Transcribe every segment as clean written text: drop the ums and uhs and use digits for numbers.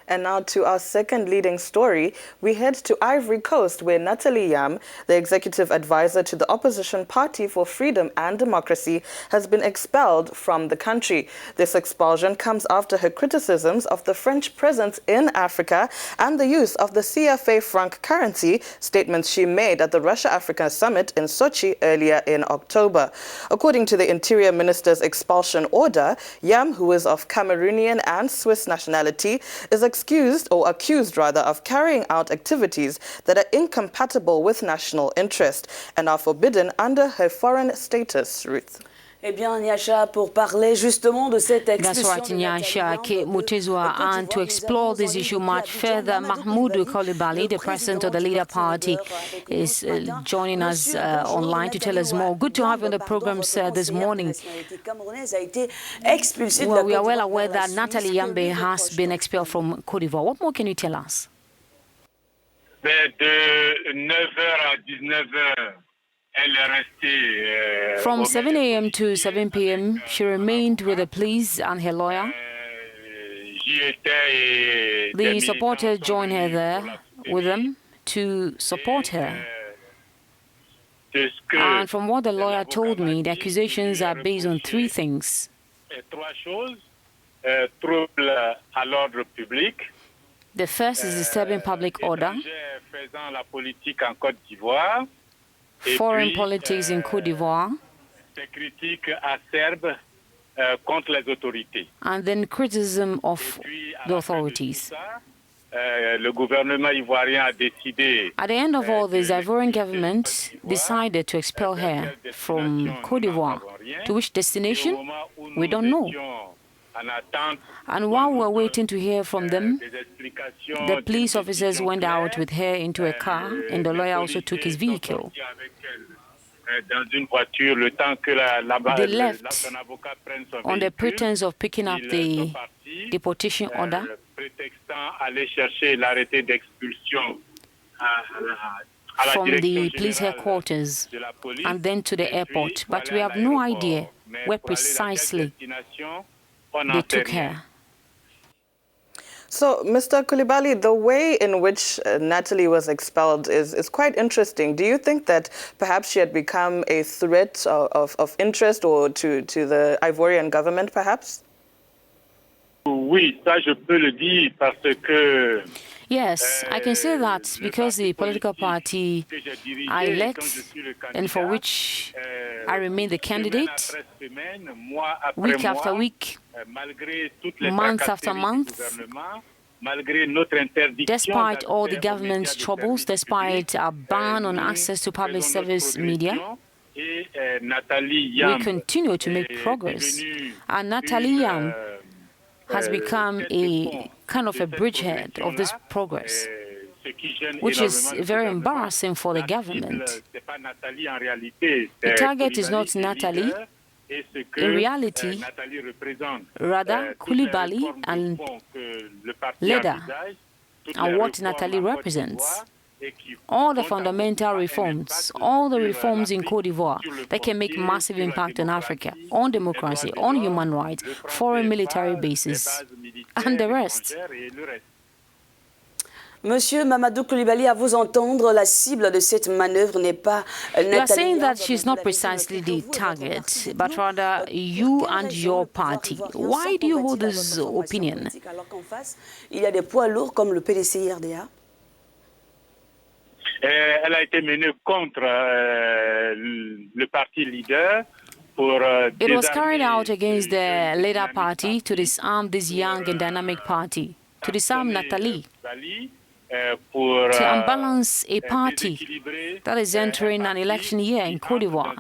And now to our second leading story, we head to Ivory Coast, where Nathalie Yamb, the executive advisor to the opposition Party for Freedom and Democracy, has been expelled from the country. This expulsion comes after her criticisms of the French presence in Africa and the use of the CFA franc currency, statements she made at the Russia-Africa summit in Sochi earlier in October. According to the Interior Minister's expulsion order, Yamb, who is of Cameroonian and Swiss nationality, is accused of carrying out activities that are incompatible with national interest and are forbidden under her foreign status. Ruth. Eh bien, Nyasha, pour parler justement de cette expulsion. That's right, Nyasha Mutezwa. And to explore this issue much further, Mahmoud Coulibaly, the president of the Leader Party, is joining us online to tell us more. Good to have you on the program, sir, this morning. Well, we are well aware that Nathalie Yamb has been expelled from Côte d'Ivoire. What more can you tell us? De 9h à 19h. From 7 a.m. to 7 p.m., she remained with the police and her lawyer. The supporters joined her there with them to support her. And from what the lawyer told me, the accusations are based on three things. The first is disturbing public order, foreign politics in Côte d'Ivoire, and then criticism of the authorities. At the end of all this, the Ivorian government decided to expel her from Côte d'Ivoire. To which destination? We don't know. And while we're waiting to hear from them, the police officers went out with her into a car, and the lawyer also took his vehicle. They left on the pretense of picking up the deportation order from the police headquarters and then to the airport. But we have no idea where precisely they took her. So, Mr. Coulibaly, the way in which Nathalie was expelled is quite interesting. Do you think that perhaps she had become a threat of interest or to the Ivorian government, perhaps? Oui, ça je peux le dire parce que yes, I can say that because the political party I led and for which I remain the candidate, week after week, month after month, despite all the government's troubles, despite a ban on access to public service media, we continue to make progress. And Nathalie Yamb has become a kind of a bridgehead of this progress, which is very embarrassing for the government. The target is not Nathalie. In reality, rather Coulibaly and Leda and what Nathalie represents. All the fundamental reforms, all the reforms in Côte d'Ivoire that can make massive impact on Africa, on democracy, on human rights, foreign military bases, and the rest. Monsieur Mamadou Coulibaly, à vous entendre, la cible de cette manœuvre n'est pas Nathalie. You are saying that she's not precisely the target, but rather you and your party. Why do you hold this opinion? Il y a des poids lourds comme le PDC-IRDA. Elle a été menée contre le parti leader pour It was carried out against the Leader Party to disarm this young and dynamic party, to disarm Nathalie, to unbalance a party that is entering an election year in Côte d'Ivoire.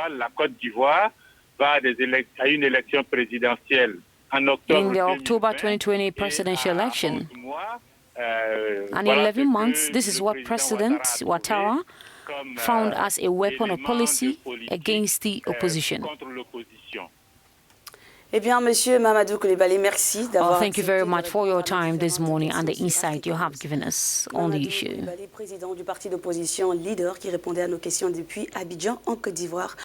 La Côte d'Ivoire va à une élection présidentielle en octobre. In the October 2020 presidential election. And in 11 months, this is what President Ouattara found as a weapon of policy against the opposition. Eh bien, Monsieur Mamadou Coulibaly, merci d'avoir. Thank you very much for your time this morning and the insight you have given us on the issue. Président du parti d'opposition Leader qui répondait à nos questions depuis Abidjan en Côte d'Ivoire.